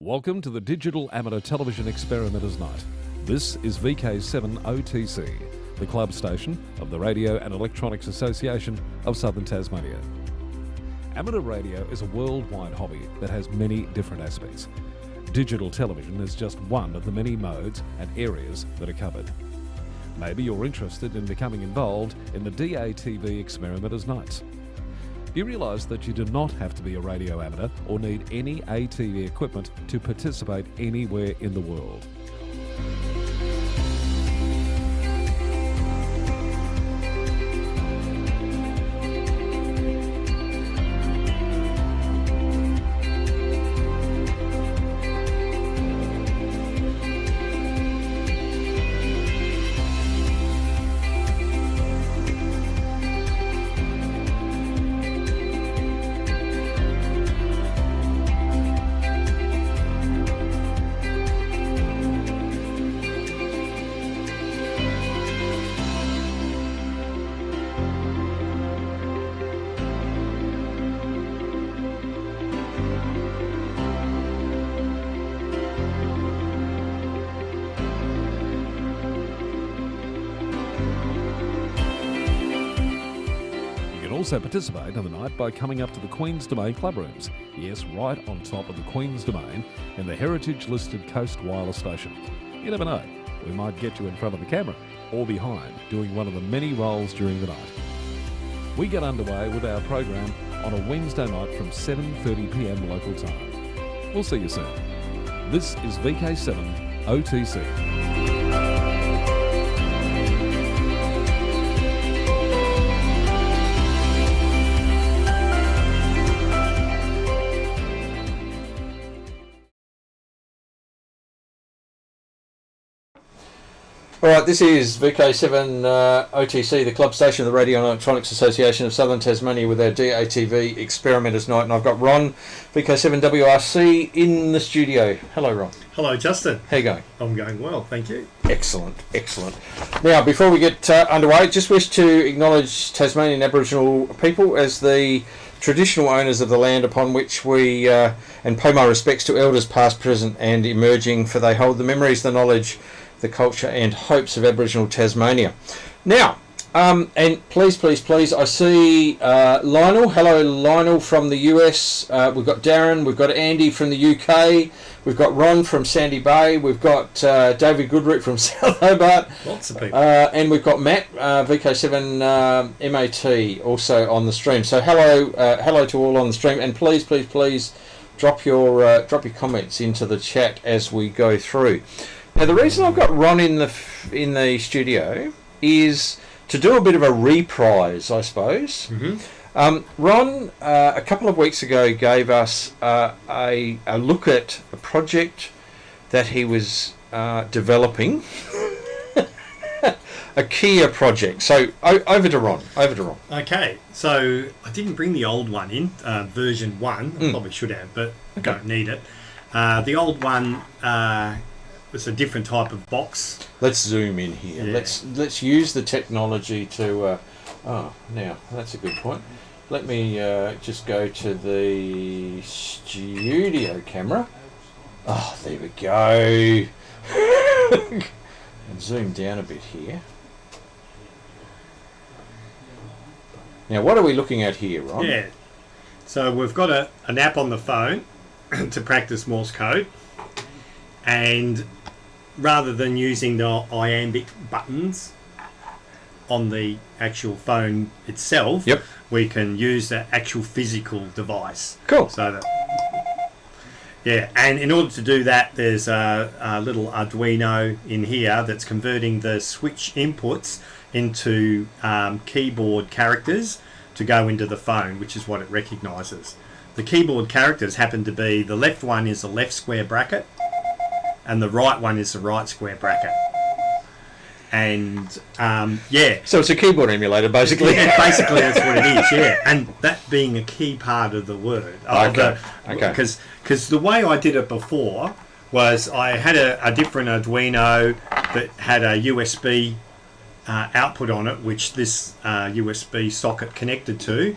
Welcome to the Digital Amateur Television Experimenters Night. This is VK7 OTC, the club station of the Radio and Electronics Association of Southern Tasmania. Amateur radio is a worldwide hobby that has many different aspects. Digital television is just one of the many modes and areas that are covered. Maybe you're interested in becoming involved in the DATV Experimenters Nights. You realise that you do not have to be a radio amateur or need any ATV equipment to participate anywhere in the world. Also participate in the night by coming up to the Queen's Domain clubrooms. Yes, right on top of the Queen's Domain in the heritage-listed Coast Wireless Station. You never know, we might get you in front of the camera or behind, doing one of the many roles during the night. We get underway with our program on a Wednesday night from 7:30 p.m. local time. We'll see you soon. This is VK7 OTC. Alright, this is VK7 OTC, the club station of the Radio and Electronics Association of Southern Tasmania with our DATV Experimenters Night. And I've got Ron, VK7 WRC, in the studio. Hello, Ron. Hello, Justin. How you going? I'm going well, thank you. Excellent, excellent. Now, before we get underway, just wish to acknowledge Tasmanian Aboriginal people as the traditional owners of the land upon which we, and pay my respects to elders past, present and emerging, for they hold the memories, the knowledge, the culture and hopes of Aboriginal Tasmania. Now, and please, I see Lionel. Hello, Lionel from the US. We've got Darren, we've got Andy from the UK, we've got Ron from Sandy Bay, we've got David Goodrick from South Hobart. Lots of people. And we've got Matt, VK7 MAT, also on the stream. So hello to all on the stream, and please drop your comments into the chat as we go through. Now, the reason I've got Ron in the studio is to do a bit of a reprise, I suppose. Mm-hmm. Ron, a couple of weeks ago, gave us a look at a project that he was developing, a Keyer project. So over to Ron. Okay, so I didn't bring the old one in, version 1. I probably should have, but I don't need it. The old one... it's a different type of box. Let's zoom in here. Yeah. Let's use the technology to... now, that's a good point. Let me just go to the studio camera. Oh, there we go. And zoom down a bit here. Now, what are we looking at here, Ron? Yeah. So we've got an app on the phone to practice Morse code. And rather than using the iambic buttons on the actual phone itself, yep, we can use the actual physical device. Cool. So that, yeah, and in order to do that, there's a little Arduino in here that's converting the switch inputs into keyboard characters to go into the phone, which is what it recognises. The keyboard characters happen to be, the left one is the left square bracket, and the right one is the right square bracket. And yeah. So it's a keyboard emulator, basically. Yeah, basically that's what it is, yeah. And that being a key part of the word. Okay. Because the way I did it before was I had a different Arduino that had a USB output on it, which this USB socket connected to.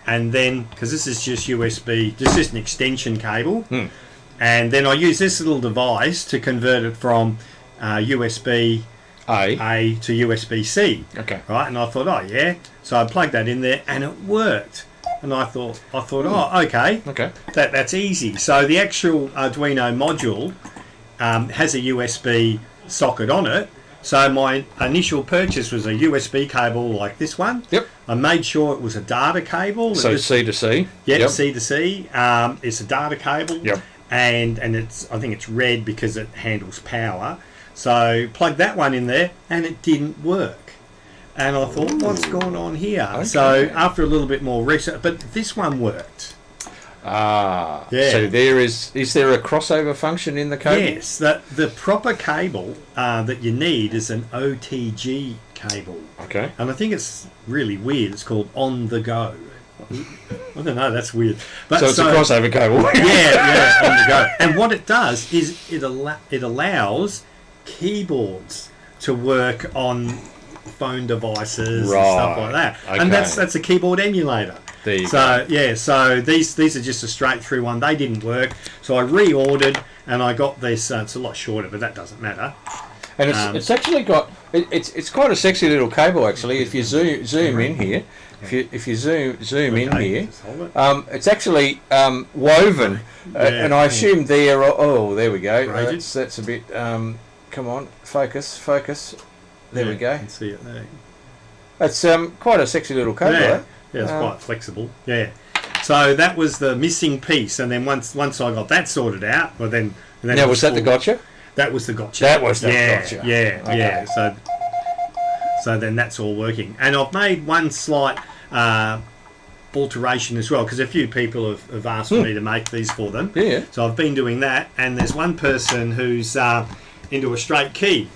And then, because this is just USB, this is an extension cable. And then I use this little device to convert it from USB A to USB C. Okay. Right, and I thought, oh yeah. So I plugged that in there, and it worked. And I thought, oh, okay. Okay. That's easy. So the actual Arduino module has a USB socket on it. So my initial purchase was a USB cable like this one. Yep. I made sure it was a data cable. So C to C. Yep, C to C. It's a data cable. Yep. And I think it's red because it handles power. So plugged that one in there, and it didn't work. And I thought, what's going on here? Okay. So after a little bit more research, but this one worked. Ah, Yeah. So is there a crossover function in the cable? Yes, the proper cable that you need is an OTG cable. Okay. And I think it's really weird. It's called on the go. I don't know, that's weird. But So it's a crossover cable. yeah, on the go. And what it does is it allows keyboards to work on phone devices and stuff like that. Okay. And that's a keyboard emulator. There you So yeah, so these are just a straight through one. They didn't work, so I reordered and I got this. It's a lot shorter, but that doesn't matter. And it's actually got it's quite a sexy little cable actually. If you zoom in here, if you zoom in here, just hold it. it's actually woven, and I assume there we go. Rated. That's a bit. Come on, focus. There we You go. can see it there. It's quite a sexy little cable. Yeah, Eh? yeah, it's quite flexible. Yeah. So that was the missing piece, and then once I got that sorted out, well then. And then Now it was that the gotcha? That was the gotcha. That was the yeah, gotcha. Yeah, Okay. yeah. So then that's all working, and I've made one slight alteration as well because a few people have asked for me to make these for them. Yeah. So I've been doing that, and there's one person who's into a straight key.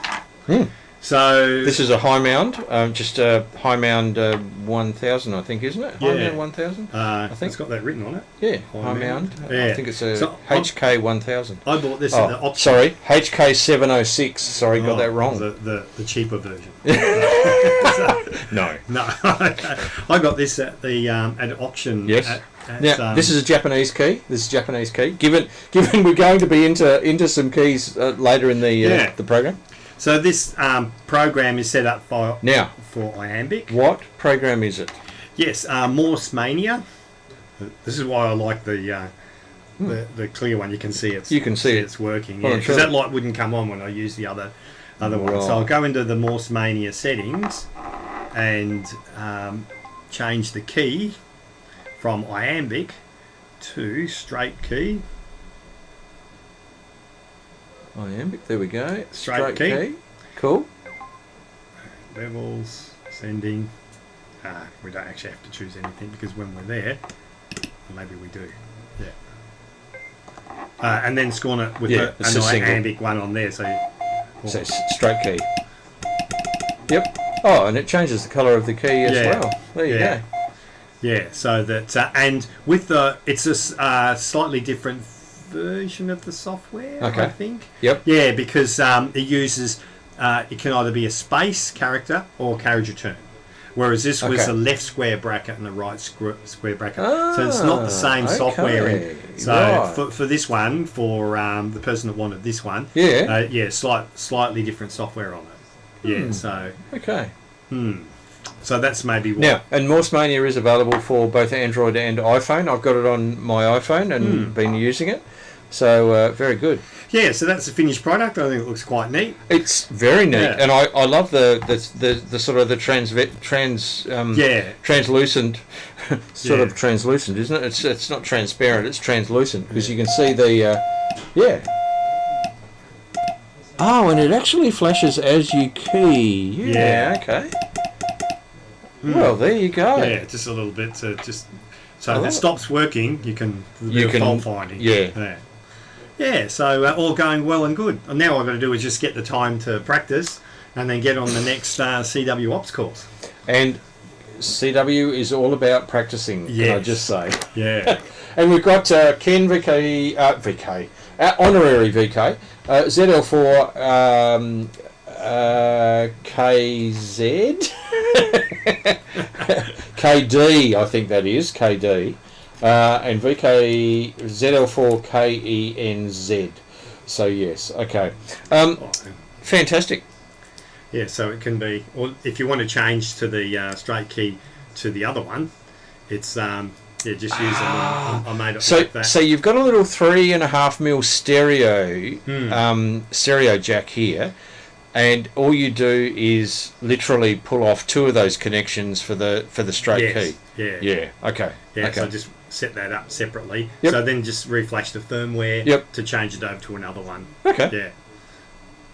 So This is a high mound, just a high mound 1000, I think, isn't it? High Yeah. mound 1000. I think. think it's got that written on it. Yeah, High high mound. mound. Yeah. I think it's a So HK 1000. I bought this at the Oh, option. sorry, HK 706. Sorry, got that wrong. The cheaper version. No. No, I got this at the at auction. Yes. At, Now this is a Japanese key. This is a Japanese key. Given we're going to be into some keys later in the program. So this program is set up for Iambic. What program is it? Yes, Morse Mania. This is why I like the clear one. You can see it's it's working. Well, Yeah, I'm because sure. that light wouldn't come on when I use the other one. Right. So I'll go into the Morse Mania settings and change the key from Iambic to straight key. Iambic. There we go. Straight key. Cool. Levels, sending. We don't actually have to choose anything because when we're there, maybe we do. Yeah. And then scorn it with Yeah, it's a an single. Iambic one on there. So So it's straight key. Yep. Oh, and it changes the colour of the key as Yeah. well. There you Yeah. go. yeah, so that and with it's a slightly different version of the software. Okay. I think. Yep. Yeah, because it uses it can either be a space character or carriage return. Whereas this was Okay. a left square bracket and a right square bracket. So it's not the same okay. software. So Right. for this one, for the person that wanted this one, Yeah. slightly different software on it. Yeah, so Okay. so that's maybe what. Now, and Morse Mania is available for both Android and iPhone. I've got it on my iPhone and been using it. So very good. Yeah, so that's the finished product. I think it looks quite neat. It's very neat, Yeah. and I love the sort of the translucent sort of translucent, isn't it? It's not transparent. It's translucent because you can see the Oh, and it actually flashes as you key. Yeah. Okay. Well, there you go. Yeah, just a little bit to just so I if love it it. stops working, you can You can- fault finding. yeah. Yeah, so all going well and good. And now all I've got to do is just get the time to practice and then get on the next CW Ops course. And CW is all about practicing, can I Yes. just say. Yeah. And we've got Ken VK, honorary VK, ZL4 KZ, KD, I think that is, KD. And VK ZL4KENZ. So yes, okay. Fantastic. Yeah, so it can be, or if you want to change to the straight key to the other one, it's just use I made it like that. So you've got a little 3.5mm stereo jack here, and all you do is literally pull off 2 of those connections for the straight key. Yeah. Okay. Yeah. Okay. So just set that up separately. Yep. So then just reflash the firmware. Yep. To change it over to another one. Okay.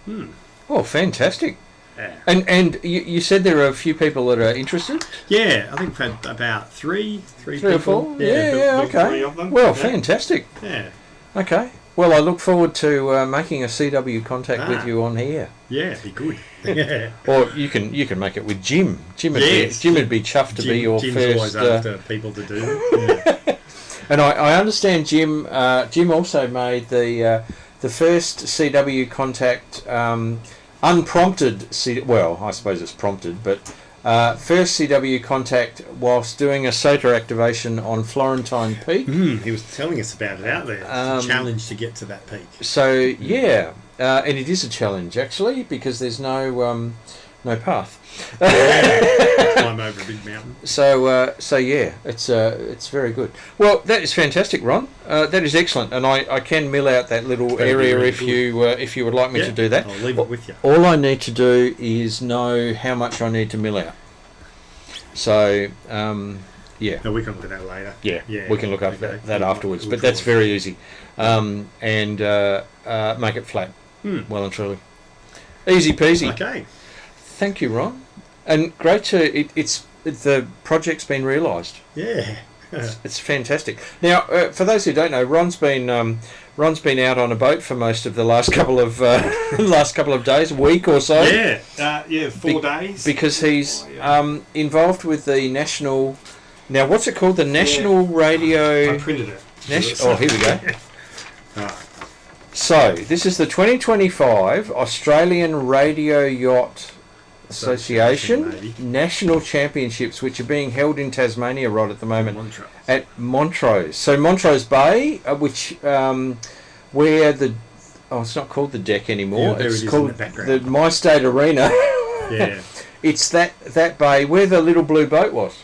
Yeah. Oh, fantastic. Yeah. And you said there are a few people that are interested? Yeah, I think we've had about three or four? Yeah, built okay. 3 of them. Well, Yeah. fantastic. Yeah. Okay. Well, I look forward to making a CW contact with you on here. Yeah, it'd be good. Yeah. Or you can make it with Jim. Jim would be chuffed to be your Jim's first. always after people to do. Yeah. And I understand Jim. Jim also made the first CW contact unprompted. Well, I suppose it's prompted, but first CW contact whilst doing a SOTA activation on Florentine Peak. He was telling us about it out there. It's a challenge to get to that peak. So yeah, and it is a challenge actually because there's no path. Climb over a big mountain. So yeah, it's very good. Well, that is fantastic, Ron. That is excellent, and I can mill out that little area really if you would like me to do that. I'll leave it with you. All I need to do is know how much I need to mill out. So yeah. No, we can look at that later. Yeah, Yeah. we can look up Okay. that afterwards, We'll but that's call it. very easy. And make it flat, well and truly. Easy peasy. Okay. Thank you, Ron. And great to the project's been realised. Yeah. It's fantastic. Now, for those who don't know, Ron's been out on a boat for most of the last couple of days, a week or so. Yeah. 4 days. Because he's involved with the national. Now, what's it called? The National Radio. I printed it. Oh, here we go. Right. So, this is the 2025 Australian Radio Yacht Association maybe. National Championships, which are being held in Tasmania right at the moment Montrose. at Montrose. So Montrose Bay, which where the it's not called the deck anymore. Yeah, there it's it is called in the background. the My State Arena. Yeah. It's that bay where the little blue boat was.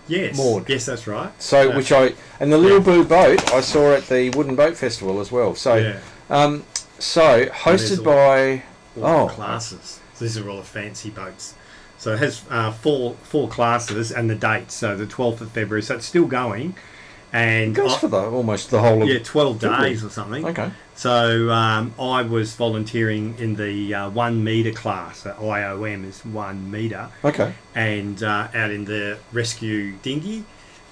Yes. Moored. Yes, that's right. So Yeah. and the little blue boat I saw at the Wooden Boat Festival as well. So Yeah. so hosted by All the classes. So these are all the fancy boats. So it has four classes and the dates. So the 12th of February. So it's still going. And it goes for almost the whole of 12 February. days or something. Okay. So I was volunteering in the 1 metre class. IOM is 1 metre. Okay. And out in the rescue dinghy.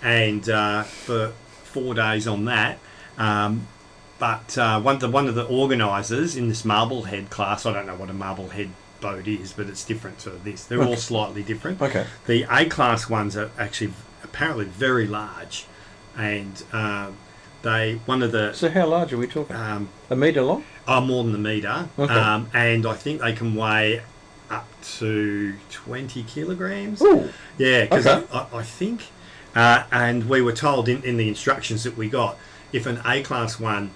And for 4 days on that. But one of the organisers in this Marblehead class, I don't know what a Marblehead boat is, but it's different to this. They're all slightly different. Okay. The A class ones are actually apparently very large, and So how large are we talking? A metre long? More than a metre. Okay. And I think they can weigh up to 20 kilograms. Ooh. Yeah, because Okay. I think, and we were told in the instructions that we got, if an A class one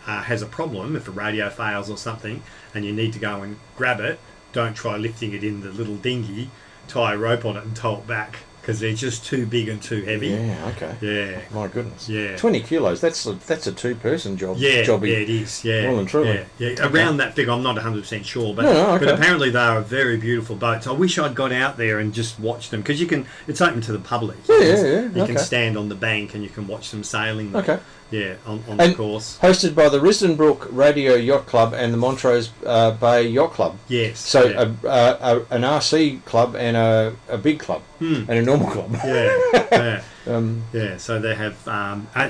has a problem, if a radio fails or something, and you need to go and grab it, don't try lifting it in the little dinghy, tie a rope on it and tow it back, because they're just too big and too heavy. Yeah, okay. Yeah. My goodness. Yeah. 20 kilos, that's a two-person job. Yeah, jobby. yeah, it is. Yeah, Well and truly. Yeah. Around that figure, I'm not 100% sure, but No, okay. but apparently they are very beautiful boats. I wish I'd got out there and just watched them, because it's open to the public. Yeah, You okay. can stand on the bank and you can watch them sailing. There. Okay. Yeah, on the And course. hosted by the Risdon Brook Radio Yacht Club and the Montrose Bay Yacht Club. Yes. So yeah. an RC club and a big club and a normal club. Yeah. Yeah. So they have.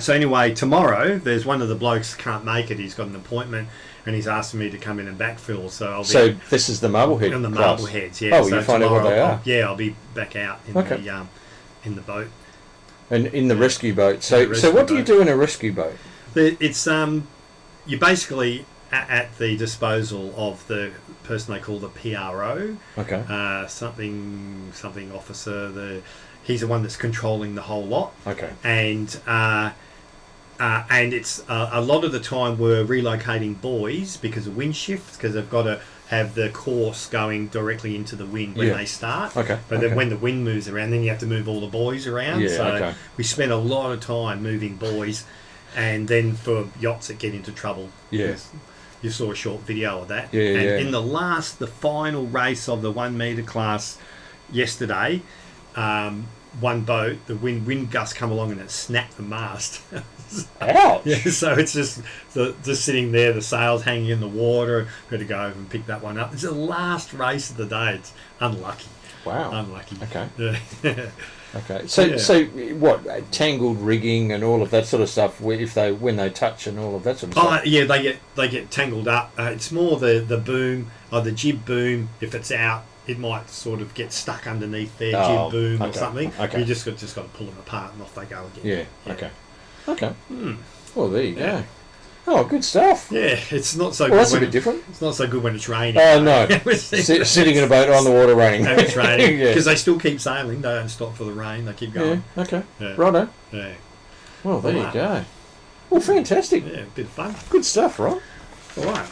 So anyway, tomorrow there's one of the blokes can't make it. He's got an appointment, and he's asking me to come in and backfill. So I'll be. So this is the Marblehead on the class. Marbleheads. Yeah. Oh, so you find out what tomorrow they are. Yeah, I'll be back out in the boat. And in the rescue boat. So In the rescue what do you boat. do in a rescue boat? It's you're basically at the disposal of the person they call the PRO. Okay. Something officer. he's the one that's controlling the whole lot. Okay. And it's a lot of the time we're relocating buoys because of wind shifts, because they've got to have the course going directly into the wind when they start. Okay. But then when the wind moves around, then you have to move all the buoys around. Yeah, So we spend a lot of time moving buoys, and then for yachts that get into trouble. Yes. You saw a short video of that. Yeah, and in the final race of the 1 metre class yesterday, one boat, the wind gust come along and it snapped the mast. Ouch! Yeah, so it's just sitting there, the sails hanging in the water. Got to go over and pick that one up. It's the last race of the day. It's unlucky. Wow. Unlucky. Okay. Yeah. Okay. So what? Tangled rigging and all of that sort of stuff. When they touch and all of that sort of stuff. Yeah, they get tangled up. It's more the boom or the jib boom. If it's out, it might sort of get stuck underneath their jib boom or something. Okay. You just got to pull them apart and off they go again. Yeah. Okay. Okay. Well, there you go. Oh, good stuff. Yeah, it's not so. Well, good that's when a bit different. It's not so good when it's raining. Oh no, sitting in a boat on the water raining. And it's raining because they still keep sailing. They don't stop for the rain. They keep going. Yeah. Okay. Yeah. Righto. Yeah. Well, there you go. Well, fantastic. Yeah, a bit of fun. Good stuff, Ron. All right.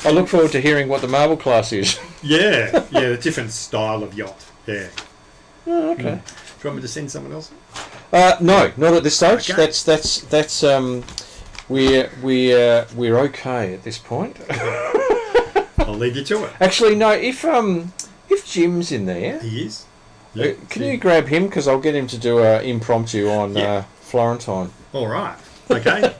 I look forward to hearing what the marble class is. Yeah, a different style of yacht. Yeah. Oh, okay. Do you want me to send someone else? No, not at this stage. Okay. That's we're okay at this point. I'll leave you to it. Actually, no. If Jim's in there, He is. can you grab him, because I'll get him to do a impromptu on Florentine. All right. Okay.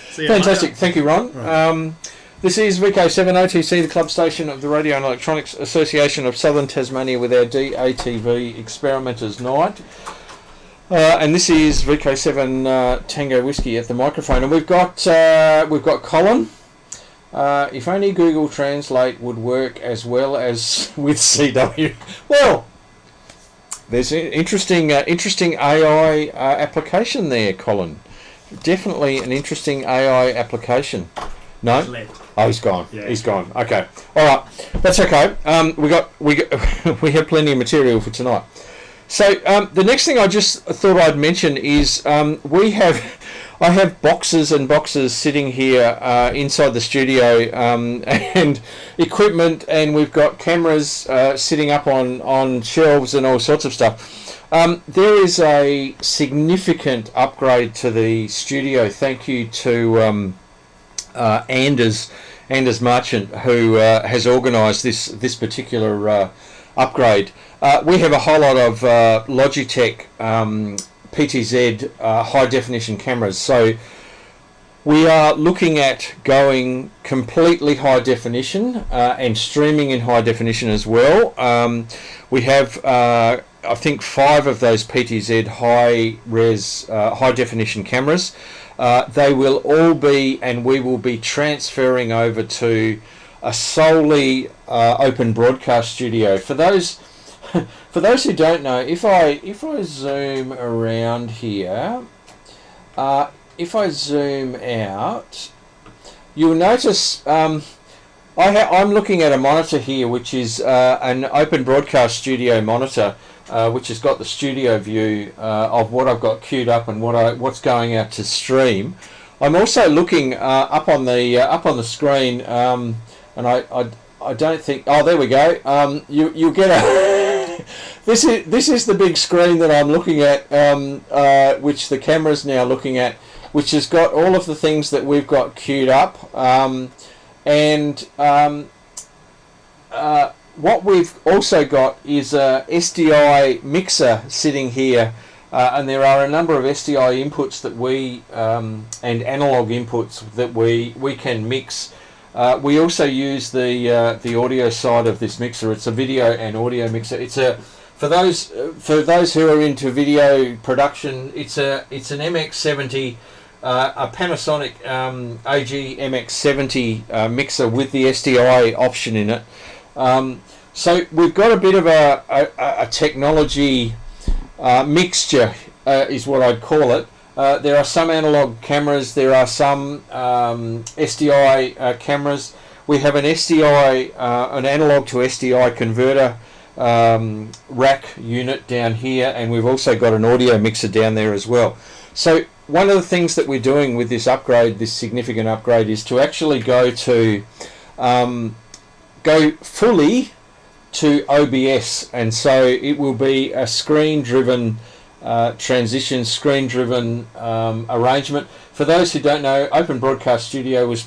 See you Fantastic. later. Thank you, Ron. Right. This is VK7 OTC, the club station of the Radio and Electronics Association of Southern Tasmania, with our DATV Experimenters Night. And this is VK7 Tango Whiskey at the microphone, and we've got Colin. If only Google Translate would work as well as with CW. Well, there's an interesting AI application there, Colin. Definitely an interesting AI application. No. Left. Oh, he's gone. Yeah. He's gone. Okay. All right. That's okay. We have plenty of material for tonight. So the next thing I just thought I'd mention is I have boxes and boxes sitting here inside the studio and equipment, and we've got cameras sitting up on shelves and all sorts of stuff. There is a significant upgrade to the studio. Thank you to Anders Marchant, who has organised this particular upgrade. We have a whole lot of Logitech PTZ high definition cameras, so we are looking at going completely high definition and streaming in high definition as well. We have I think 5 of those PTZ high res high definition cameras. They will all be, and we will be transferring over to a solely open broadcast studio. For those who don't know, if I zoom around here, if I zoom out, you'll notice I'm looking at a monitor here, which is an open broadcast studio monitor, which has got the studio view of what I've got queued up and what's going out to stream. I'm also looking up on the screen, and I don't think. Oh, there we go. You'll get a. This is the big screen that I'm looking at, which the camera's now looking at, which has got all of the things that we've got queued up, and what we've also got is a SDI mixer sitting here, and there are a number of SDI inputs that we and analog inputs that we can mix. We also use the audio side of this mixer. It's a video and audio mixer. It's for those who are into video production. It's an MX70, a Panasonic AG MX70 mixer with the SDI option in it. So we've got a bit of a technology mixture, is what I'd call it. There are some analog cameras, there are some SDI cameras. We have an SDI, an analog to SDI converter rack unit down here, and we've also got an audio mixer down there as well. So one of the things that we're doing with this upgrade, this significant upgrade, is to actually go fully to OBS, and so it will be a screen-driven transition, screen-driven arrangement. For those who don't know, Open Broadcast Studio was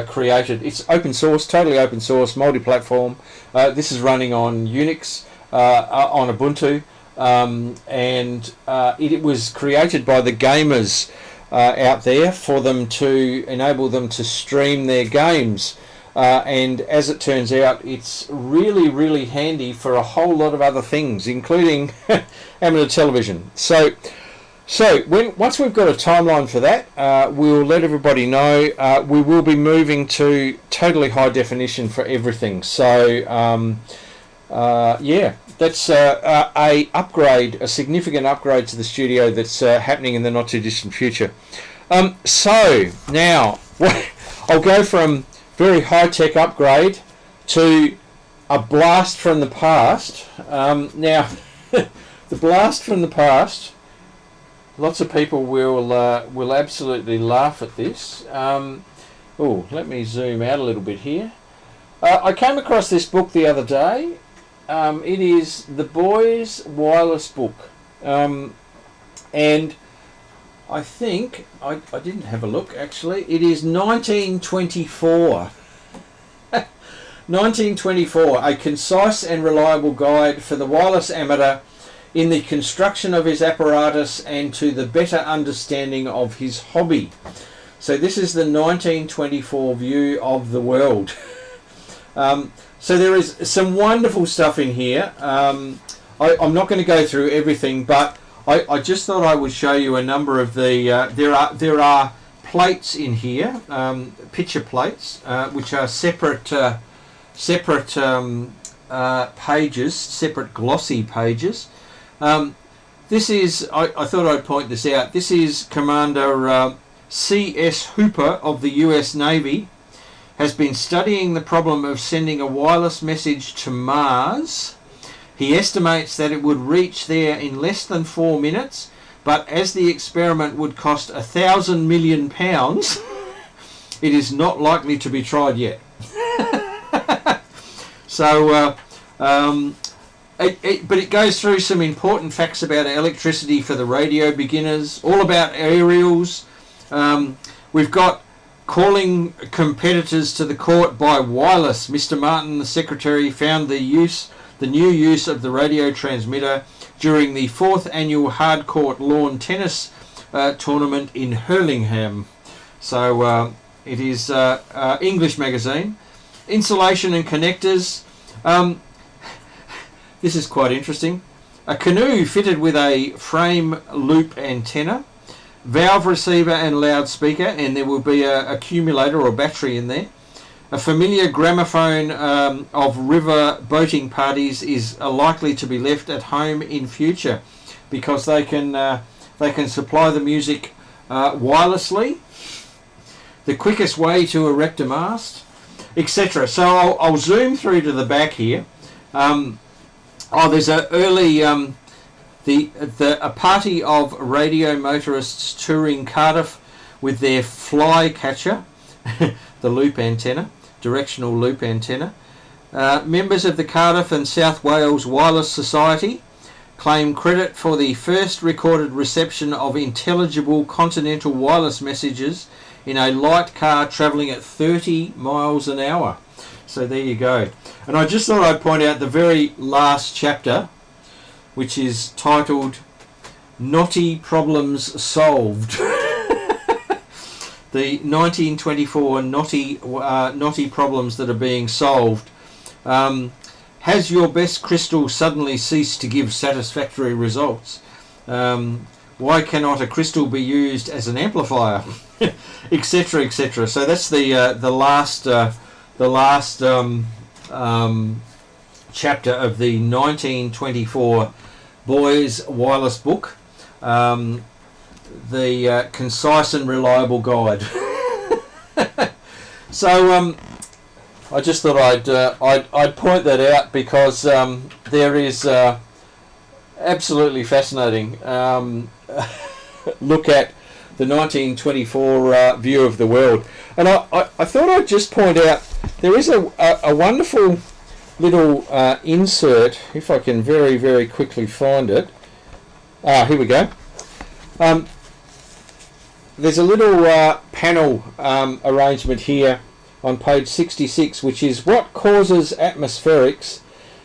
created. It's open source, totally open source, multi-platform. This is running on Unix, on Ubuntu, and it was created by the gamers out there for them to enable them to stream their games. And as it turns out, it's really, really handy for a whole lot of other things, including amateur television. So once we've got a timeline for that, we'll let everybody know. We will be moving to totally high definition for everything. So yeah, that's a upgrade, a significant upgrade to the studio that's happening in the not too distant future. So now I'll go from very high-tech upgrade to a blast from the past. Now, the blast from the past, lots of people will absolutely laugh at this. Oh, let me zoom out a little bit here. I came across this book the other day. It is the Boys Wireless book, and I think I didn't have a look actually. It is 1924. 1924, a concise and reliable guide for the wireless amateur in the construction of his apparatus and to the better understanding of his hobby. So this is the 1924 view of the world. So there is some wonderful stuff in here. I'm not going to go through everything, but I just thought I would show you a number of the. There are plates in here, picture plates, which are separate pages, separate glossy pages. This is. I thought I'd point this out. This is Commander C.S. Hooper of the U.S. Navy. Has been studying the problem of sending a wireless message to Mars. He estimates that it would reach there in less than 4 minutes, but as the experiment would cost 1,000 million pounds, it is not likely to be tried yet. So, but it goes through some important facts about electricity for the radio beginners, all about aerials. We've got calling competitors to the court by wireless. Mr. Martin, the secretary, found the new use of the radio transmitter during the 4th annual hardcourt lawn tennis tournament in Hurlingham. So it is English magazine. Insulation and connectors. This is quite interesting. A canoe fitted with a frame loop antenna, valve receiver and loudspeaker, and there will be a accumulator or battery in there. A familiar gramophone of river boating parties is likely to be left at home in future because they can supply the music wirelessly. The quickest way to erect a mast, etc. So I'll zoom through to the back here. There's a early a party of radio motorists touring Cardiff with their flycatcher, the loop antenna, directional loop antenna. Members of the Cardiff and South Wales Wireless Society claim credit for the first recorded reception of intelligible continental wireless messages in a light car travelling at 30 miles an hour. So there you go. And I just thought I'd point out the very last chapter, which is titled Knotty Problems Solved. The 1924 knotty problems that are being solved. Has your best crystal suddenly ceased to give satisfactory results? Why cannot a crystal be used as an amplifier? Etc. etc. So that's the last chapter of the 1924 Boys Wireless book. The concise and reliable guide. So I just thought I'd point that out because there is absolutely fascinating look at the 1924 view of the world. And I thought I'd just point out there is a wonderful little insert, if I can very, very quickly find it. Here we go. There's a little panel arrangement here on page 66, which is what causes atmospherics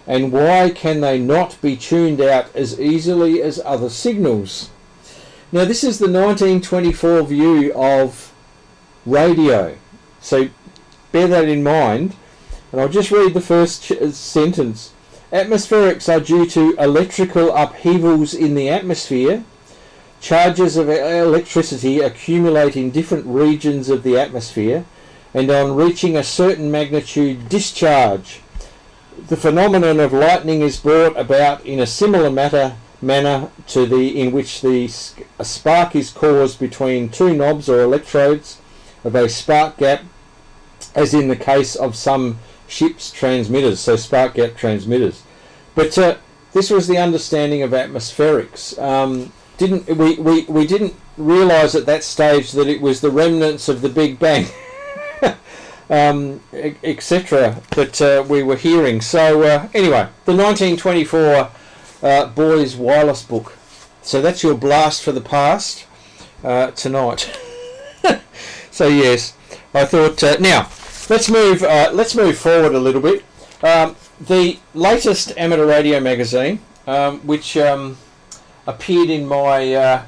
and why can they not be tuned out as easily as other signals. Now this is the 1924 view of radio, so bear that in mind, and I'll just read the first sentence. Atmospherics are due to electrical upheavals in the atmosphere. Charges of electricity accumulate in different regions of the atmosphere, and on reaching a certain magnitude discharge. The phenomenon of lightning is brought about in a similar manner to the in which a spark is caused between two knobs or electrodes of a spark gap, as in the case of some ships' transmitters, so spark gap transmitters. But this was the understanding of atmospherics. We didn't realise at that stage that it was the remnants of the Big Bang, etc., that we were hearing. So anyway, the 1924 Boys Wireless Book. So that's your blast for the past tonight. So yes, I thought now let's move forward a little bit. The latest amateur radio magazine, which appeared in my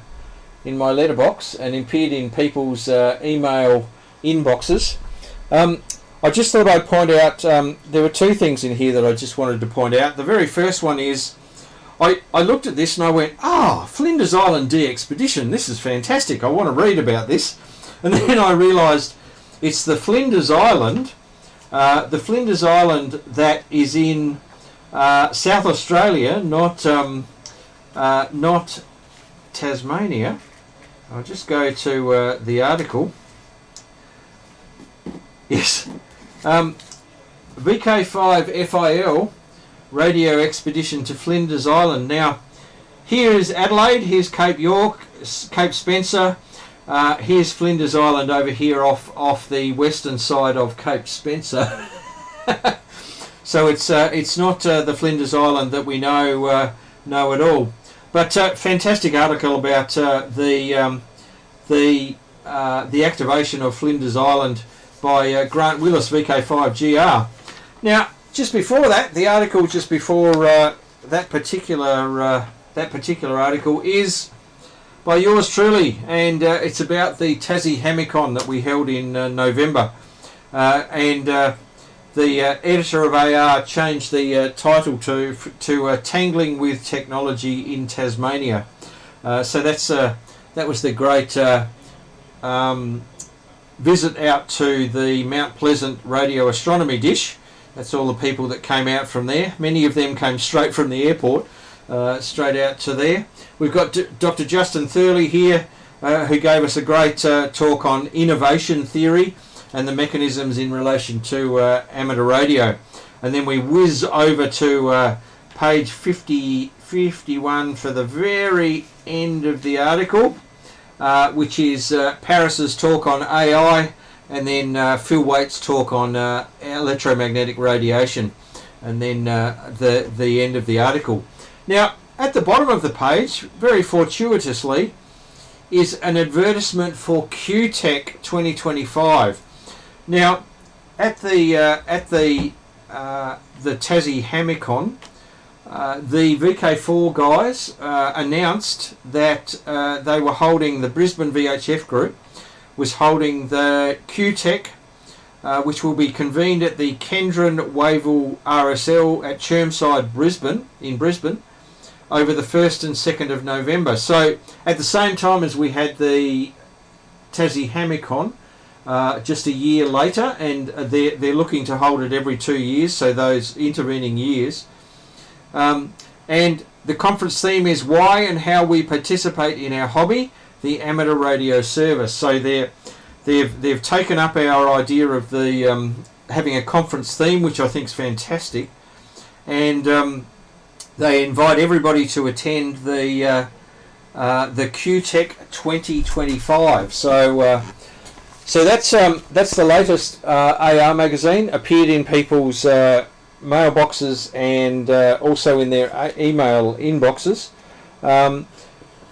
letterbox and appeared in people's email inboxes. I just thought I'd point out there were two things in here that I just wanted to point out. The very first one is I looked at this and I went, Flinders Island DXpedition, this is fantastic, I want to read about this. And then I realised it's the Flinders Island that is in South Australia, not Tasmania. I'll just go to the article. Yes. VK5 FIL radio expedition to Flinders Island. Now, here is Adelaide, here's Cape York, Cape Spencer, here's Flinders Island over here off the western side of Cape Spencer. So it's not the Flinders Island that we know at all. But fantastic article about the activation of Flinders Island by Grant Willis, VK5GR. Now, just before that, the article just before that particular article is by yours truly, and it's about the Tassie Hamicon that we held in November, and the editor of AR changed the title to Tangling with Technology in Tasmania. So that was the great visit out to the Mount Pleasant radio astronomy dish. That's all the people that came out from there. Many of them came straight from the airport, straight out to there. We've got Dr. Justin Thurley here, who gave us a great talk on innovation theory and the mechanisms in relation to amateur radio. And then we whiz over to page 51 for the very end of the article, which is Paris's talk on AI, and then Phil Waite's talk on electromagnetic radiation, and then the end of the article. Now, at the bottom of the page, very fortuitously, is an advertisement for QTech 2025. Now, at the Tassie Hamicon, the VK4 guys announced that they were holding, the Brisbane VHF group was holding the QTech, which will be convened at the Kendron Wavell RSL at Chermside, Brisbane, over the 1st and 2nd of November. So at the same time as we had the Tassie Hamicon, just a year later, and they're looking to hold it every 2 years, so those intervening years. And the conference theme is why and how we participate in our hobby, the amateur radio service. So they've taken up our idea of the having a conference theme, which I think is fantastic, and they invite everybody to attend the QTech 2025. So that's the latest AR magazine. Appeared in people's mailboxes and also in their email inboxes.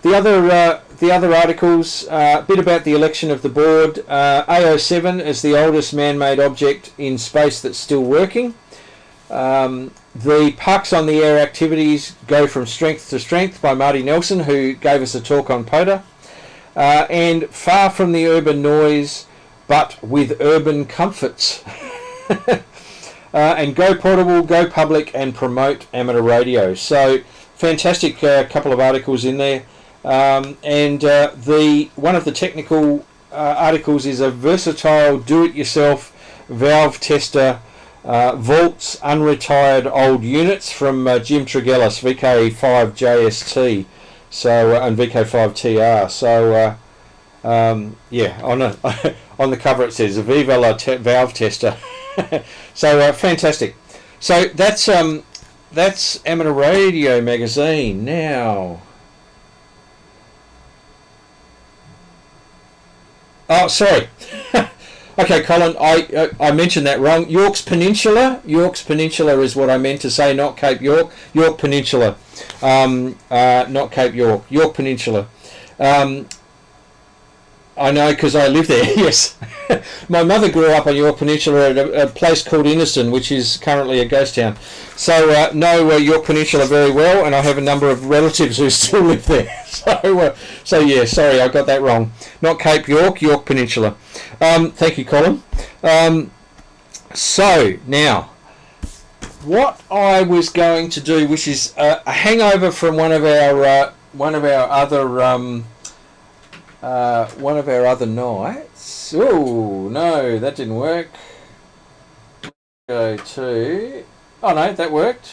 The other articles, a bit about the election of the board. AO7 is the oldest man-made object in space that's still working. The Parks on the Air activities go from strength to strength by Marty Nelson, who gave us a talk on POTA. And Far from the Urban Noise, but with urban comforts. And Go Portable, Go Public, and Promote Amateur Radio. So fantastic couple of articles in there. And one of the technical articles is a versatile do-it-yourself valve tester, vaults unretired old units from Jim Tregellis, VK5JST, and VK5TR. So yeah, on the cover it says Viva la valve tester. So fantastic. So that's Amateur Radio magazine now. Oh, sorry. Okay, Colin, I mentioned that wrong. York's Peninsula. York's Peninsula is what I meant to say, not Cape York. York Peninsula, not Cape York. York Peninsula. I know because I live there. Yes, my mother grew up on York Peninsula at a place called Inniston, which is currently a ghost town. So know York Peninsula very well, and I have a number of relatives who still live there. So yeah, sorry, I got that wrong. Not Cape York, York Peninsula. Thank you, Colin. So now, what I was going to do, which is a hangover from one of our other nights. Oh no, that didn't work. Go to. Oh no, that worked.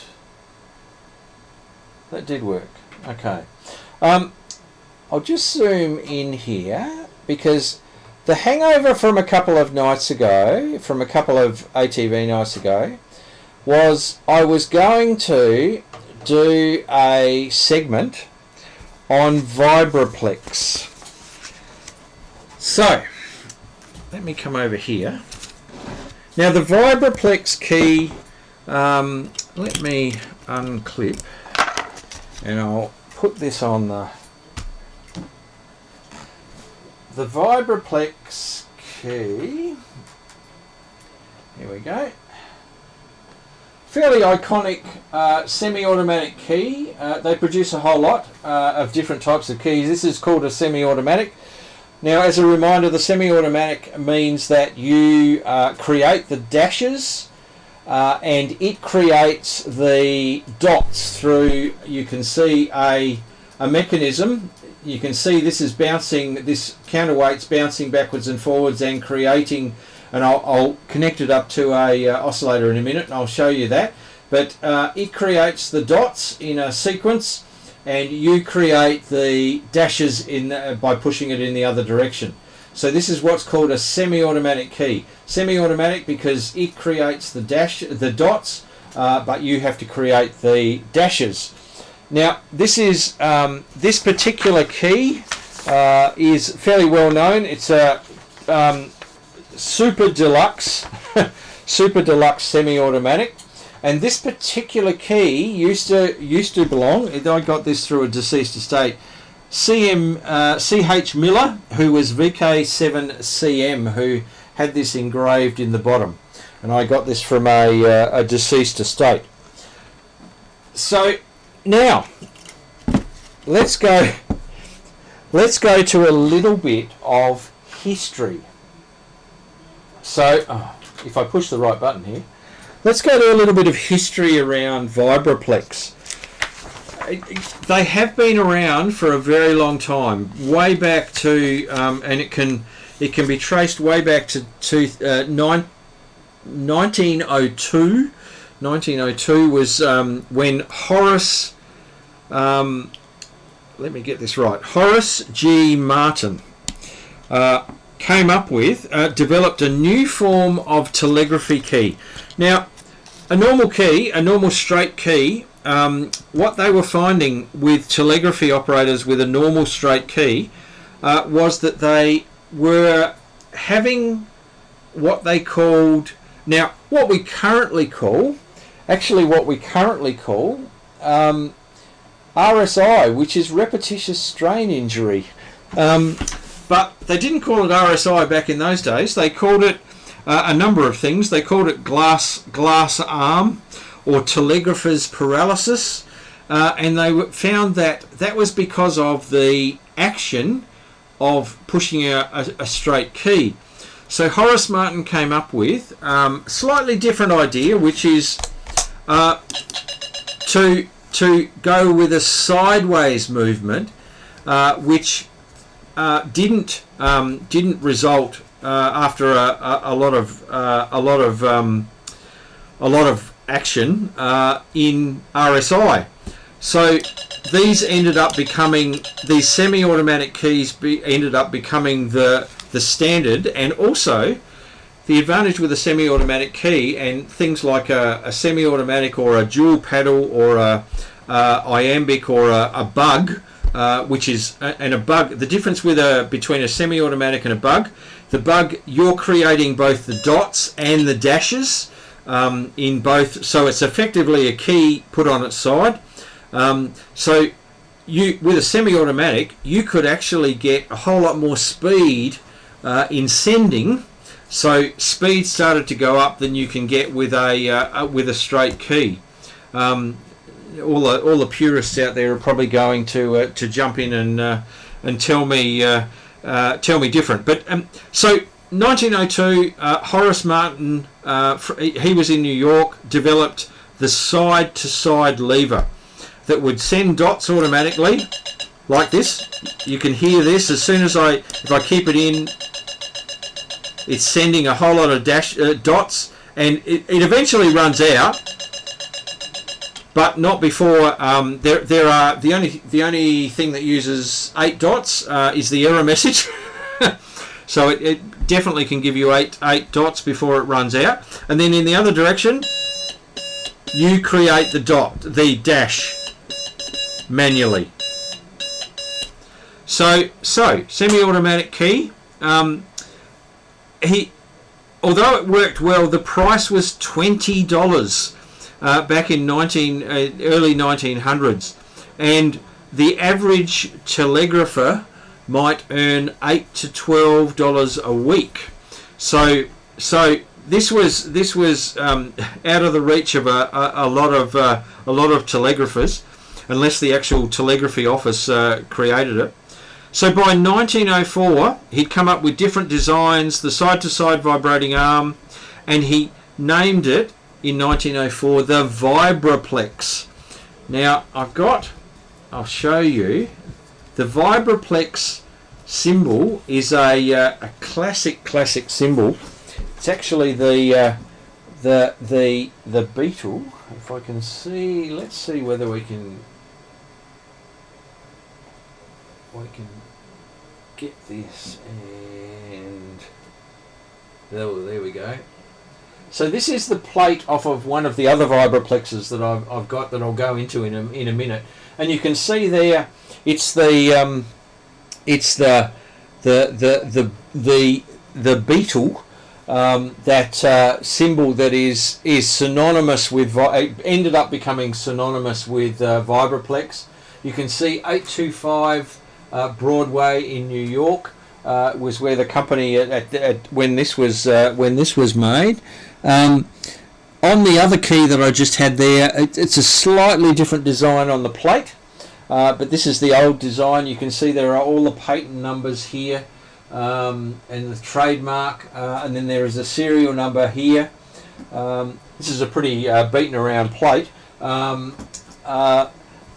That did work. Okay. I'll just zoom in here because the hangover from a couple of nights ago, from a couple of ATV nights ago, was I was going to do a segment on Vibroplex. So, let me come over here. Now the Vibroplex key, let me unclip and I'll put this on the Vibroplex key. Here we go. Fairly iconic semi-automatic key. They produce a whole lot of different types of keys. This is called a semi-automatic. Now, as a reminder, the semi-automatic means that you create the dashes and it creates the dots through, you can see a mechanism. You can see this is bouncing, this counterweight's bouncing backwards and forwards and creating, and I'll connect it up to a oscillator in a minute and I'll show you that. But it creates the dots in a sequence and you create the dashes by pushing it in the other direction. So this is what's called a semi-automatic key. Semi-automatic because it creates the dots, but you have to create the dashes. Now this is this particular key is fairly well known. It's a super deluxe semi-automatic. And this particular key used to belong, I got this through a deceased estate, C.H. Miller, who was VK7CM, who had this engraved in the bottom. And I got this from a deceased estate. So now, let's go to a little bit of history. So, if I push the right button here, let's go to a little bit of history around Vibroplex. They have been around for a very long time, way back to, and it can be traced way back to 1902. 1902 was when Horace, let me get this right, Horace G. Martin came up with, developed a new form of telegraphy key. Now, a normal key, a normal straight key, what they were finding with telegraphy operators with a normal straight key was that they were having what they called, now what we currently call RSI, which is repetitious strain injury. But they didn't call it RSI back in those days. They called it a number of things. They called it glass arm or telegrapher's paralysis, and they found that that was because of the action of pushing a straight key. So Horace Martin came up with a slightly different idea, which is to go with a sideways movement, which didn't result after a lot of action in RSI. So these semi-automatic keys ended up becoming the standard, and also the advantage with a semi-automatic key and things like a semi-automatic or a dual paddle or a iambic or a bug, which is a bug. The difference between a semi-automatic and a bug, the bug, you're creating both the dots and the dashes in both, so it's effectively a key put on its side. So with a semi-automatic, you could actually get a whole lot more speed in sending. So speed started to go up than you can get with a straight key. All the purists out there are probably going to jump in and tell me different. But so 1902, Horace Martin, he was in New York, developed the side-to-side lever that would send dots automatically like this. You can hear this as soon as if I keep it in, it's sending a whole lot of dots, and it eventually runs out, but not before. There are the only thing that uses 8 dots is the error message. So it definitely can give you eight dots before it runs out, and then in the other direction you create the dash manually. So semi-automatic key. Although it worked well, the price was $20 back in early 1900s, and the average telegrapher might earn $8 to $12 a week. So this was out of the reach of a lot of telegraphers, unless the actual telegraphy office created it. So by 1904, he'd come up with different designs, the side-to-side vibrating arm, and he named it in 1904 the Vibroplex. Now I'll show you. The Vibroplex symbol is a classic symbol. It's actually the beetle. If I can see, let's see whether we can get this, and there we go. So this is the plate off of one of the other Vibroplexes that I've got that I'll go into in a minute, and you can see there it's the beetle, that symbol that is synonymous with ended up becoming synonymous with Vibroplex. You can see 825 Broadway in New York was where the company when this was made. On the other key that I just had there, it's a slightly different design on the plate, but this is the old design. You can see there are all the patent numbers here, and the trademark, and then there is a serial number here. This is a pretty beaten around plate.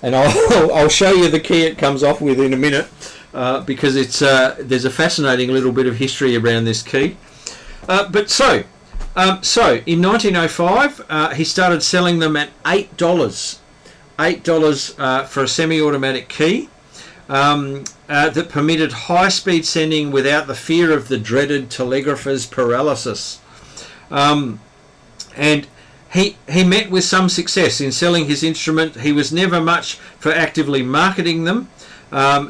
And I'll show you the key it comes off with in a minute, because it's there's a fascinating little bit of history around this key. So in 1905, he started selling them at $8 for a semi-automatic key. that permitted high-speed sending without the fear of the dreaded telegrapher's paralysis. And he met with some success in selling his instrument. He was never much for actively marketing them.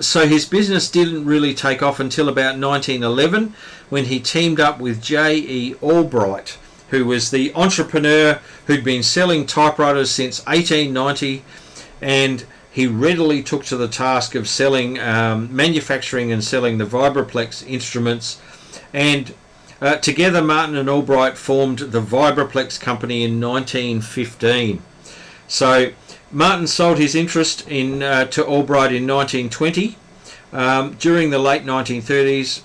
So his business didn't really take off until about 1911, when he teamed up with J.E. Albright, who was the entrepreneur who'd been selling typewriters since 1890, and he readily took to the task of selling, manufacturing and selling the Vibroplex instruments. And together Martin and Albright formed the Vibroplex company in 1915. So Martin sold his interest to Albright in 1920. During the late 1930s,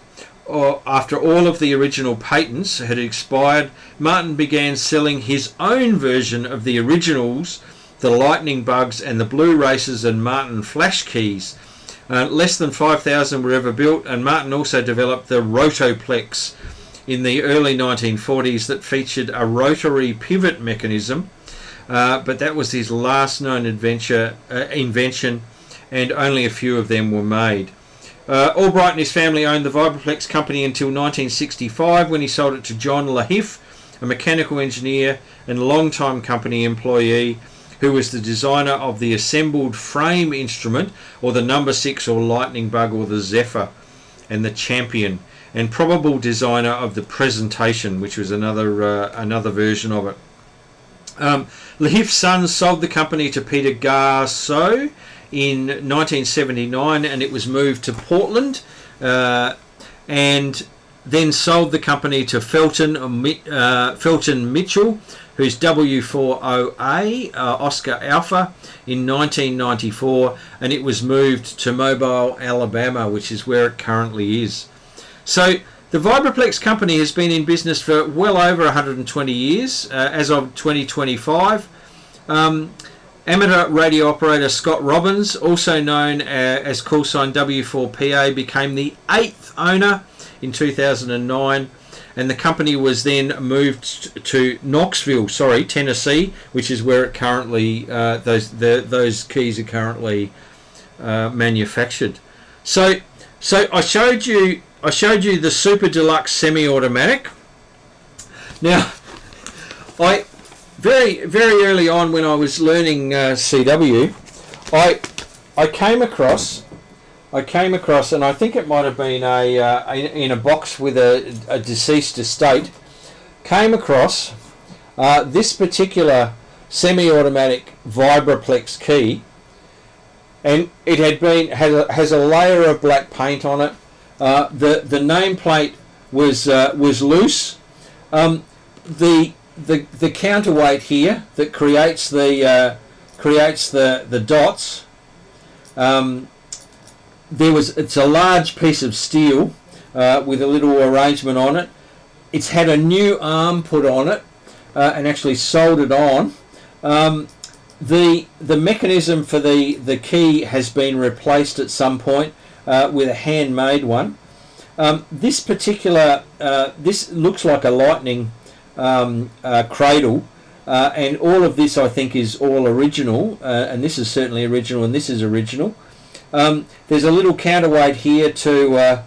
after all of the original patents had expired, Martin began selling his own version of the originals, the Lightning Bugs and the Blue Racers and Martin Flash Keys. Less than 5,000 were ever built, and Martin also developed the Rotoplex in the early 1940s that featured a rotary pivot mechanism. But that was his last known invention, and only a few of them were made. Albright and his family owned the Vibroplex company until 1965, when he sold it to John Lahiff, a mechanical engineer and long-time company employee, who was the designer of the assembled frame instrument, or the number 6 or Lightning Bug or the Zephyr, and the Champion, and probable designer of the Presentation, which was another version of it. Lahiff's sons sold the company to Peter Garceau in 1979, and it was moved to Portland, and then sold the company to Felton Mitchell, who's W4OA, Oscar Alpha, in 1994, and it was moved to Mobile, Alabama, which is where it currently is. So the Vibroplex company has been in business for well over 120 years, as of 2025. Amateur radio operator Scott Robbins, also known as call sign W4PA, became the 8th owner in 2009, and the company was then moved to Knoxville, Tennessee, which is where it currently those keys are currently manufactured. So I showed you the Super Deluxe semi-automatic. Now, very early on, when I was learning CW, I came across, and I think it might have been in a box with a deceased estate, came across this particular semi-automatic Vibroplex key, and it has a layer of black paint on it. The nameplate was loose. The counterweight here that creates the dots. It's a large piece of steel with a little arrangement on it. It's had a new arm put on it and actually soldered on. The mechanism for the key has been replaced at some point with a handmade one. This particular this looks like a lightning cradle, and all of this I think is all original, and this is certainly original, and this is original. There's a little counterweight here to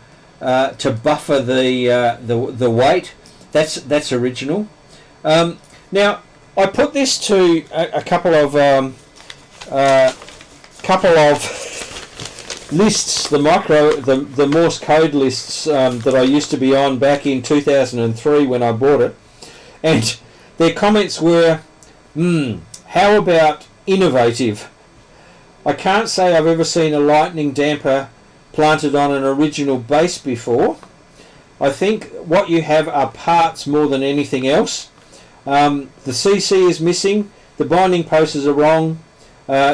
buffer the weight. That's original. Now I put this to a couple of lists, the Morse code lists that I used to be on back in 2003 when I bought it, and their comments were, how about innovative? I can't say I've ever seen a lightning damper planted on an original base before. I think what you have are parts more than anything else. The CC is missing, the binding posters are wrong,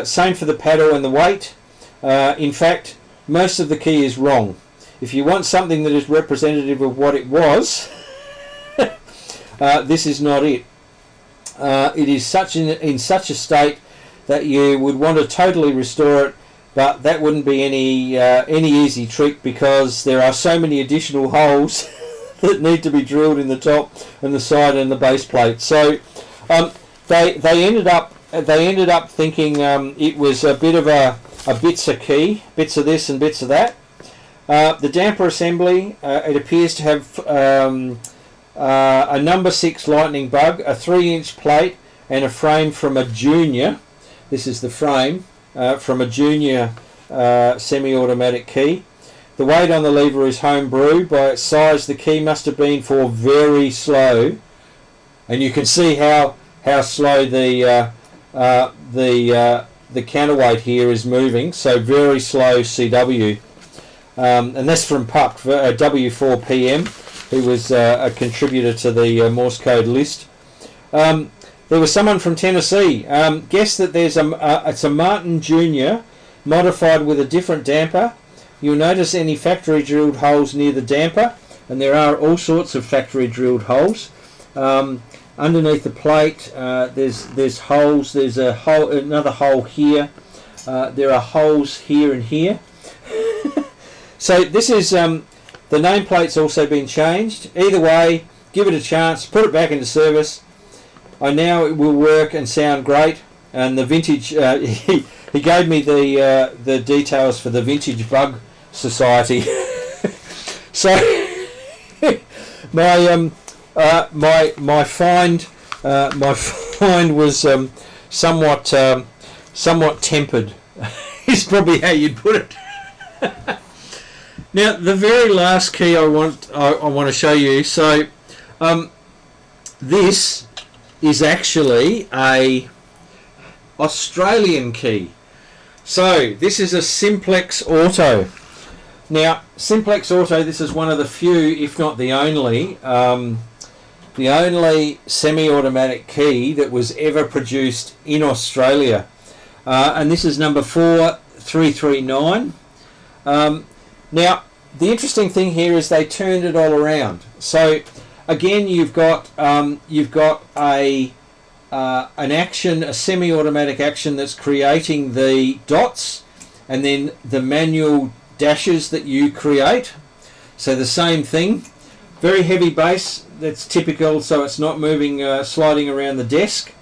same for the paddle and the weight. In fact, most of the key is wrong. If you want something that is representative of what it was, this is not it. It is in such a state that you would want to totally restore it, but that wouldn't be any easy trick, because there are so many additional holes that need to be drilled in the top and the side and the base plate. So they ended up thinking it was a bit of a bits of key, bits of this and bits of that. The damper assembly, it appears to have a number 6 lightning bug, a 3-inch plate, and a frame from a Junior. This is the frame from a Junior semi-automatic key. The weight on the lever is homebrew. By its size, the key must have been for very slow, and you can see how slow the counterweight here is moving. So very slow CW, and that's from Puck W4PM, who was a contributor to the Morse code list. There was someone from Tennessee. Guess that there's it's a Martin Junior modified with a different damper. You'll notice any factory drilled holes near the damper, and there are all sorts of factory drilled holes. Underneath the plate, there's holes. There's a hole, another hole here. There are holes here and here. So this is the nameplate's also been changed. Either way, give it a chance. Put it back into service. I know it will work and sound great. And the vintage, he gave me the details for the Vintage Bug Society. So my find was somewhat tempered. Is probably how you'd put it. Now the very last key I want to show you. So this is actually a Australian key. So this is a Simplex Auto. Now Simplex Auto, this is one of the few, if not the only semi-automatic key that was ever produced in Australia, and this is number 4339. Now the interesting thing here is they turned it all around. So again, you've got an action, a semi-automatic action that's creating the dots, and then the manual dashes that you create. So the same thing. Very heavy base, that's typical, so it's not moving, sliding around the desk.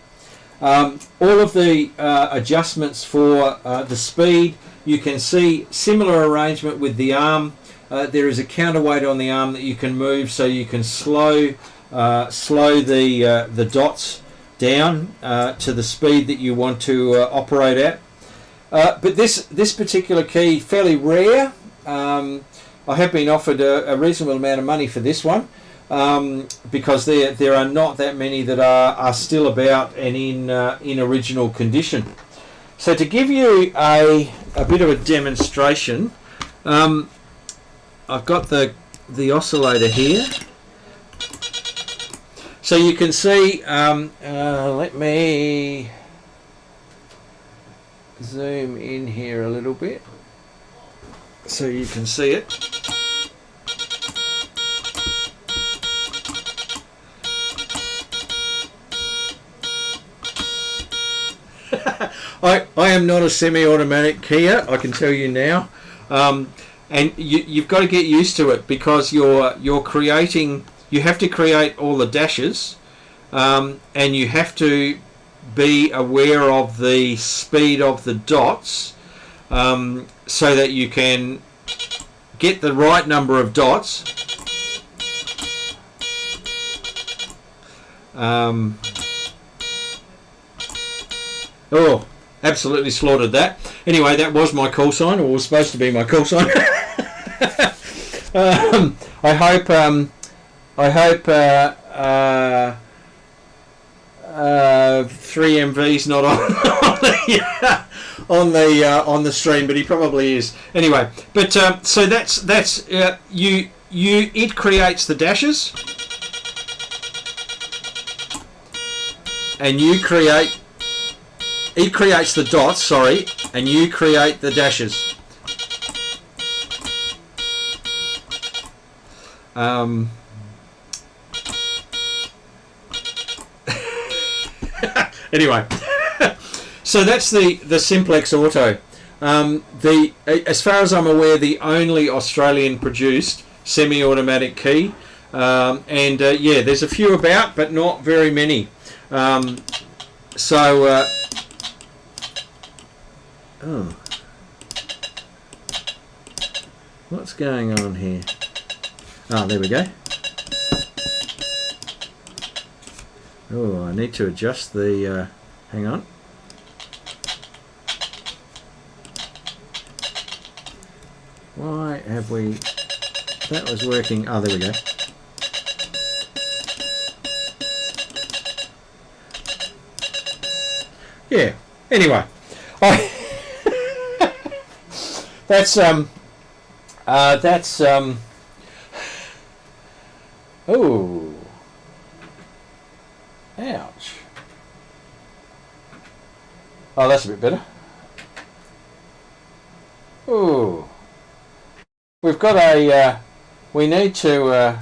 All of the adjustments for the speed, you can see similar arrangement with the arm. There is a counterweight on the arm that you can move, so you can slow the dots down to the speed that you want to operate at. But this particular key, fairly rare. I have been offered a reasonable amount of money for this one, because there are not that many that are still about and in original condition. So to give you a bit of a demonstration, I've got the oscillator here. So you can see, let me zoom in here a little bit so you can see it. I am not a semi-automatic keyer, I can tell you now, and you've got to get used to it, because you're creating. You have to create all the dashes, and you have to be aware of the speed of the dots, so that you can get the right number of dots. Oh, absolutely slaughtered that. Anyway, that was my call sign, or was supposed to be my call sign. I hope 3MV's not on the stream, but he probably is. Anyway, but so that's it creates the dashes, and it creates the dots. Sorry, and you create the dashes. Anyway, so that's the Simplex Auto. As far as I'm aware, the only Australian produced semi-automatic key, and yeah, there's a few about, but not very many. What's going on here? Ah, there we go. Oh, I need to adjust the... hang on. Why have we... That was working... Oh, there we go. Yeah. Anyway, that's oh, ouch. Oh, that's a bit better. Oh, we've got a. We need to.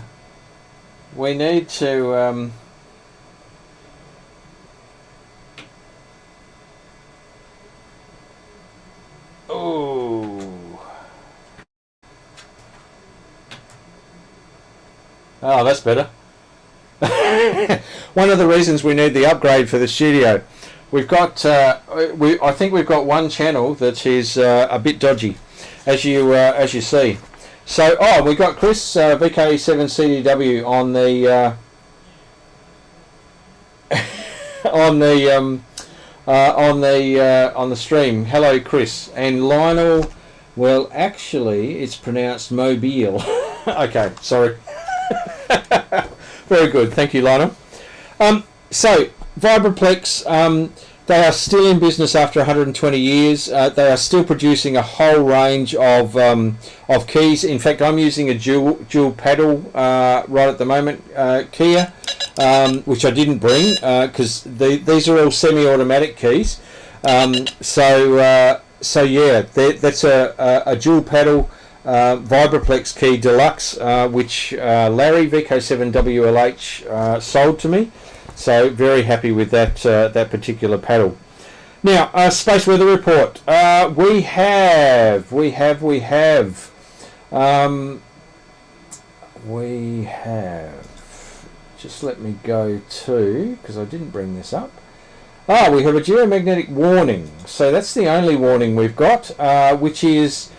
Oh, that's better. One of the reasons we need the upgrade for the studio, we've got I think we've got one channel that is a bit dodgy, as you see. So we got Chris VK7CDW on the on the stream. Hello, Chris. And Lionel, well, actually, it's pronounced Mobile. Okay, sorry. Very good, thank you, Lionel. So Vibroplex, they are still in business after 120 years. They are still producing a whole range of keys. In fact, I'm using a dual pedal right at the moment, Keyer, which I didn't bring because these are all semi-automatic keys. So yeah, that's a dual pedal Vibroplex key deluxe, which Larry VK7WLH sold to me. So very happy with that particular paddle. Now, space weather report. We have. Just let me go to, because I didn't bring this up. We have a geomagnetic warning. So that's the only warning we've got, which is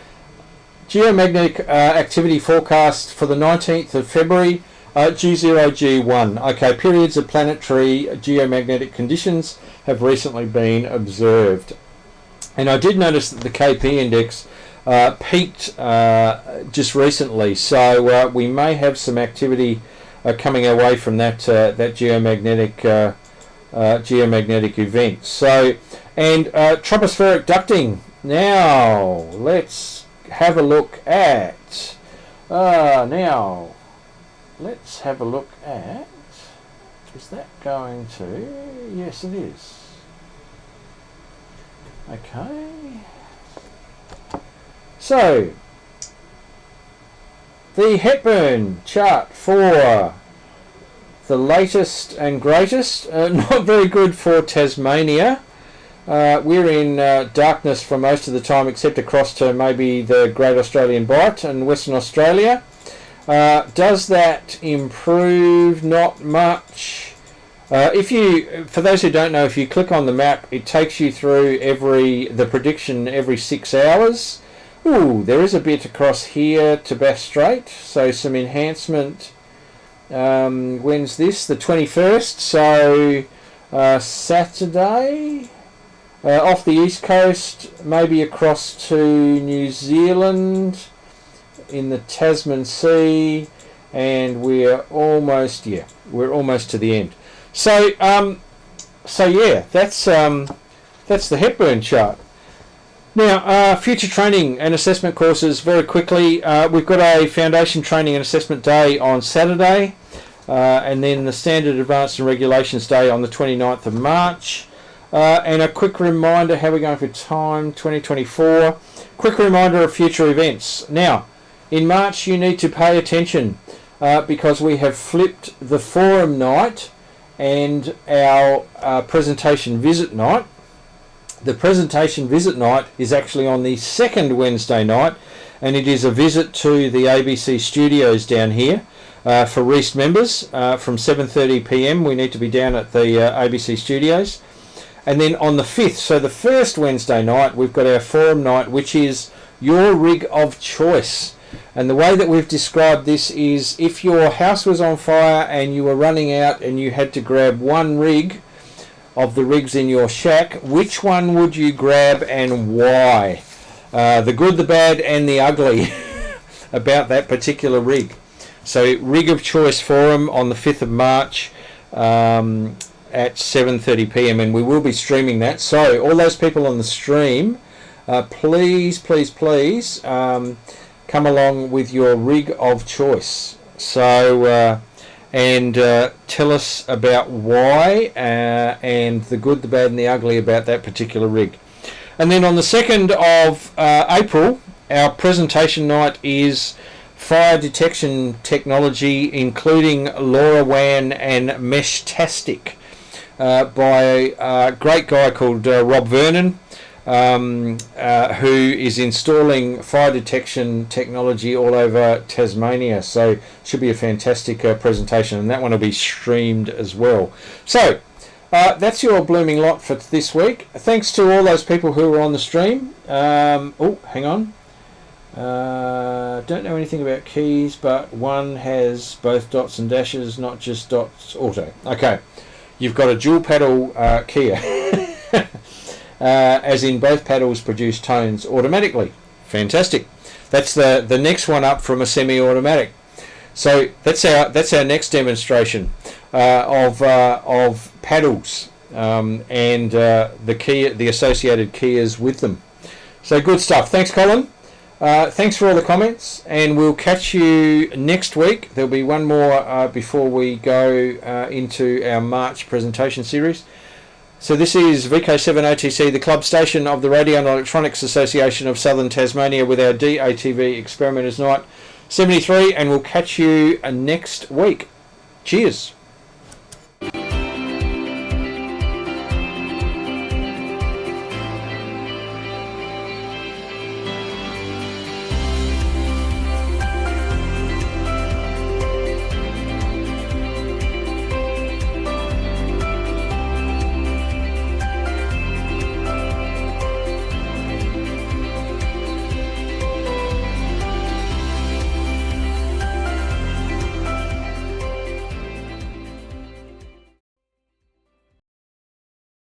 geomagnetic activity forecast for the 19th of February, G0, G1. Okay, periods of planetary geomagnetic conditions have recently been observed. And I did notice that the KP index peaked just recently, so we may have some activity coming our way from that geomagnetic event. So, and tropospheric ducting. Now let's have a look at is that going to, yes it is. Okay, so the Hepburn chart for the latest and greatest, not very good for Tasmania. We're in darkness for most of the time, except across to maybe the Great Australian Bight and Western Australia. Does that improve? Not much. For those who don't know, if you click on the map, it takes you through the prediction every 6 hours. Ooh, there is a bit across here to Bass Strait, so some enhancement. When's this? The 21st, so Saturday. Off the east coast, maybe across to New Zealand in the Tasman Sea, and we're almost to the end. So yeah, that's the Hepburn chart. Now, future training and assessment courses, very quickly. We've got a foundation training and assessment day on Saturday, and then the standard advanced and regulations day on the 29th of March. And a quick reminder, how are we going for time? 2024. Quick reminder of future events. Now, in March you need to pay attention because we have flipped the forum night and our presentation visit night. The presentation visit night is actually on the second Wednesday night, and it is a visit to the ABC studios down here for Reast members. From 7:30 p.m. we need to be down at the ABC studios. And then on the 5th, so the first Wednesday night, we've got our forum night, which is your rig of choice. And the way that we've described this is if your house was on fire and you were running out and you had to grab one rig of the rigs in your shack, which one would you grab and why? The good, the bad and the ugly about that particular rig. So rig of choice forum on the 5th of March at 7:30 p.m. and we will be streaming that. So all those people on the stream, please come along with your rig of choice. So and tell us about why and the good, the bad and the ugly about that particular rig. And then on the 2nd of April, our presentation night is fire detection technology, including LoRaWAN and Meshtastic, by a great guy called Rob Vernon, who is installing fire detection technology all over Tasmania. So should be a fantastic presentation, and that one will be streamed as well. So that's your blooming lot for this week. Thanks to all those people who were on the stream. Oh, hang on. Don't know anything about keys, but one has both dots and dashes, not just dots auto. Okay, you've got a dual paddle keyer, as in both paddles produce tones automatically. Fantastic. That's the next one up from a semi-automatic. So that's our next demonstration of paddles and the associated keyers with them. So good stuff. Thanks, Colin. Thanks for all the comments, and we'll catch you next week. There'll be one more before we go into our March presentation series. So this is VK7OTC, the club station of the Radio and Electronics Association of Southern Tasmania, with our DATV Experimenters Night 73, and we'll catch you next week. Cheers.